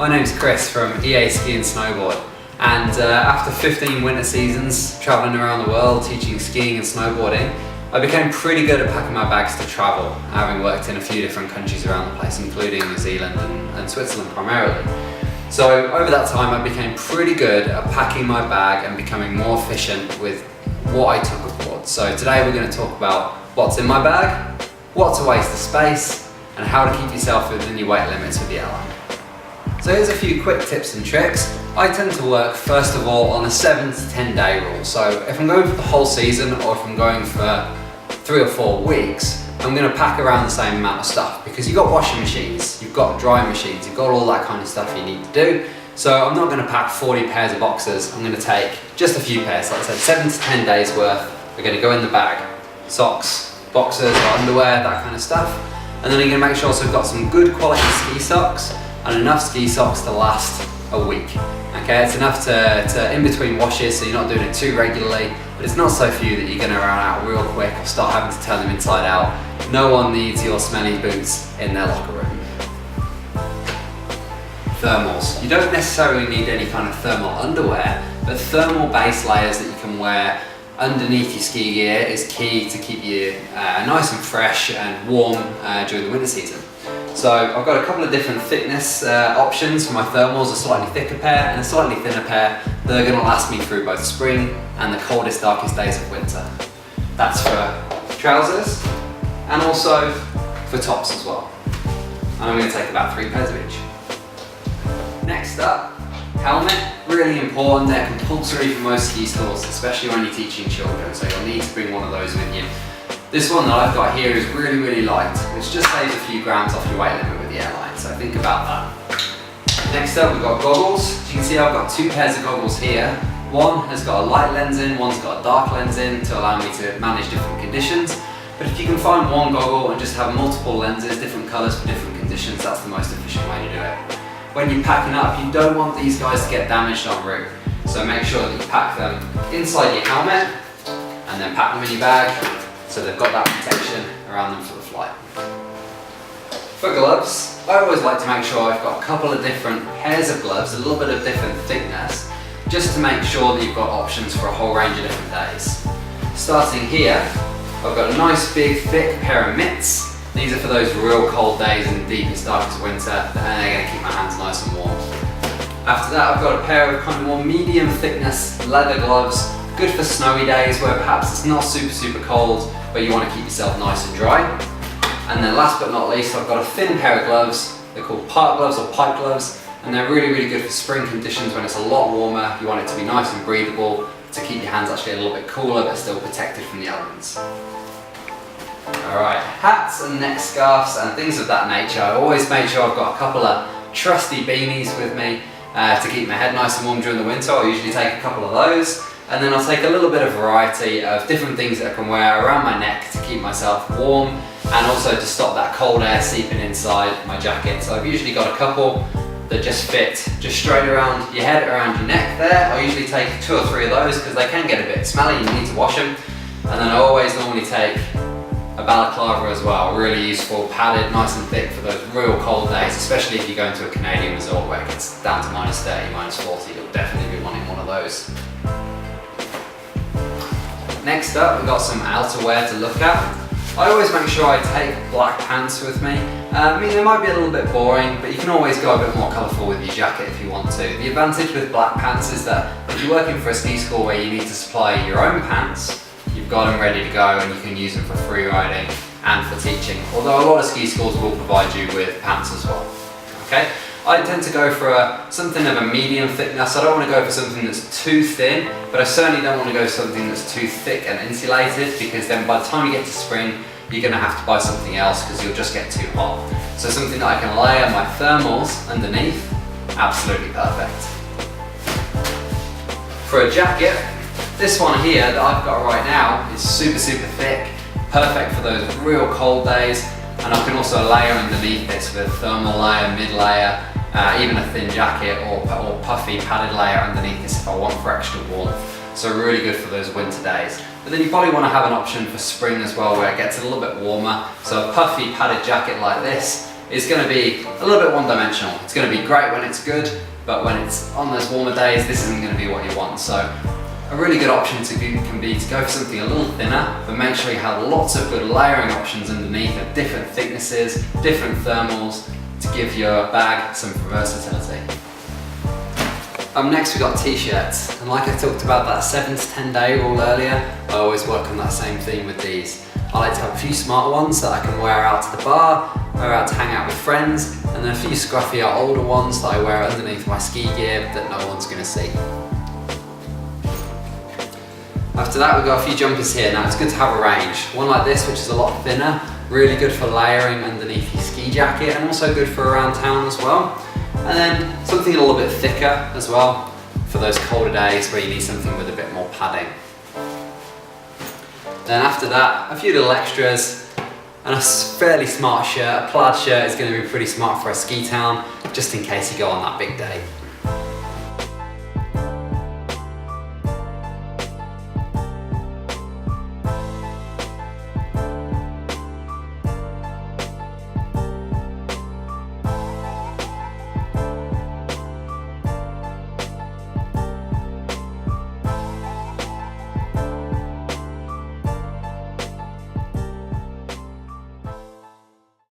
My name's Chris from EA Ski and Snowboard, and after 15 winter seasons travelling around the world teaching skiing and snowboarding, I became pretty good at packing my bags to travel, having worked in a few different countries around the place, including New Zealand and Switzerland primarily. So over that time I became pretty good at packing my bag and becoming more efficient with what I took aboard. So today we're going to talk about what's in my bag, what to waste the space, and how to keep yourself within your weight limits with the airline. So here's a few quick tips and tricks. I tend to work first of all on a 7 to 10 day rule. So if I'm going for the whole season or if I'm going for 3 or 4 weeks, I'm going to pack around the same amount of stuff because you've got washing machines, you've got drying machines, you've got all that kind of stuff you need to do. So I'm not going to pack 40 pairs of boxers, I'm going to take just a few pairs, like I said, 7 to 10 days worth. They're going to go in the bag. Socks, boxers, or underwear, that kind of stuff. And then you're going to make sure also you've got some good quality ski socks and enough ski socks to last a week. Okay, it's enough to in between washes so you're not doing it too regularly, but it's not so few that you're going to run out real quick or start having to turn them inside out. No one needs your smelly boots in their locker room. Thermals. You don't necessarily need any kind of thermal underwear, but thermal base layers that you can wear underneath your ski gear is key to keep you nice and fresh and warm during the winter season. So I've got a couple of different thickness options for my thermals, a slightly thicker pair and a slightly thinner pair that are going to last me through both spring and the coldest, darkest days of winter. That's for trousers and also for tops as well. And I'm going to take about 3 pairs of each. Next up, helmet. Really important, they're compulsory for most ski schools, especially when you're teaching children, so you'll need to bring one of those with you. This one that I've got here is really, really light, which just saves a few grams off your weight limit with the airline, so think about that. Next up we've got goggles. As you can see I've got 2 pairs of goggles here. One has got a light lens in, one's got a dark lens in to allow me to manage different conditions. But if you can find one goggle and just have multiple lenses, different colours for different conditions, that's the most efficient way to do it. When you're packing up, you don't want these guys to get damaged en route. So make sure that you pack them inside your helmet and then pack them in your bag so they've got that protection around them for the flight. For gloves, I always like to make sure I've got a couple of different pairs of gloves, a little bit of different thickness, just to make sure that you've got options for a whole range of different days. Starting here, I've got a nice big thick pair of mitts. These are for those real cold days in the deepest, darkest winter, and they're going to keep my hands nice and warm. After that, I've got a pair of kind of more medium thickness leather gloves, good for snowy days where perhaps it's not super cold, but you want to keep yourself nice and dry. And then last but not least, I've got a thin pair of gloves. They're called park gloves or pipe gloves, and they're really good for spring conditions when it's a lot warmer. You want it to be nice and breathable to keep your hands actually a little bit cooler but still protected from the elements. Alright, hats and neck scarves and things of that nature. I always make sure I've got a couple of trusty beanies with me to keep my head nice and warm during the winter. I'll usually take a couple of those, and then I'll take a little bit of variety of different things that I can wear around my neck to keep myself warm and also to stop that cold air seeping inside my jacket. So I've usually got a couple that just fit just straight around your head, around your neck there. I usually take 2 or 3 of those because they can get a bit smelly and you need to wash them. And then I always normally take a balaclava as well, really useful, padded, nice and thick for those real cold days, especially if you're going to a Canadian resort where it gets down to minus 30, minus 40, you'll definitely be wanting one of those. Next up, we've got some outerwear to look at. I always make sure I take black pants with me. I mean, they might be a little bit boring, but you can always go a bit more colourful with your jacket if you want to. The advantage with black pants is that if you're working for a ski school where you need to supply your own pants, you've got them ready to go and you can use them for free riding and for teaching. Although a lot of ski schools will provide you with pants as well. Okay? I tend to go for something of a medium thickness. I don't want to go for something that's too thin, but I certainly don't want to go for something that's too thick and insulated, because then by the time you get to spring, you're going to have to buy something else because you'll just get too hot. So something that I can layer my thermals underneath, absolutely perfect. For a jacket, this one here that I've got right now is super thick, perfect for those real cold days, and I can also layer underneath this with a thermal layer, mid layer, even a thin jacket or puffy padded layer underneath this if I want for extra warmth. So really good for those winter days. But then you probably want to have an option for spring as well where it gets a little bit warmer. So a puffy padded jacket like this is going to be a little bit one-dimensional. It's going to be great when it's good, but when it's on those warmer days, this isn't going to be what you want. So a really good option can be to go for something a little thinner, but make sure you have lots of good layering options underneath of different thicknesses, different thermals, to give your bag some versatility. Up next we've got T-shirts, and like I talked about that 7 to 10 day rule earlier, I always work on that same theme with these. I like to have a few smarter ones that I can wear out to the bar, wear out to hang out with friends, and then a few scruffier older ones that I wear underneath my ski gear that no one's going to see. After that we've got a few jumpers here. Now it's good to have a range. One like this, which is a lot thinner, really good for layering underneath your ski jacket and also good for around town as well. And then something a little bit thicker as well for those colder days where you need something with a bit more padding. Then after that, a few little extras and a fairly smart shirt. A plaid shirt is going to be pretty smart for a ski town, just in case you go on that big day.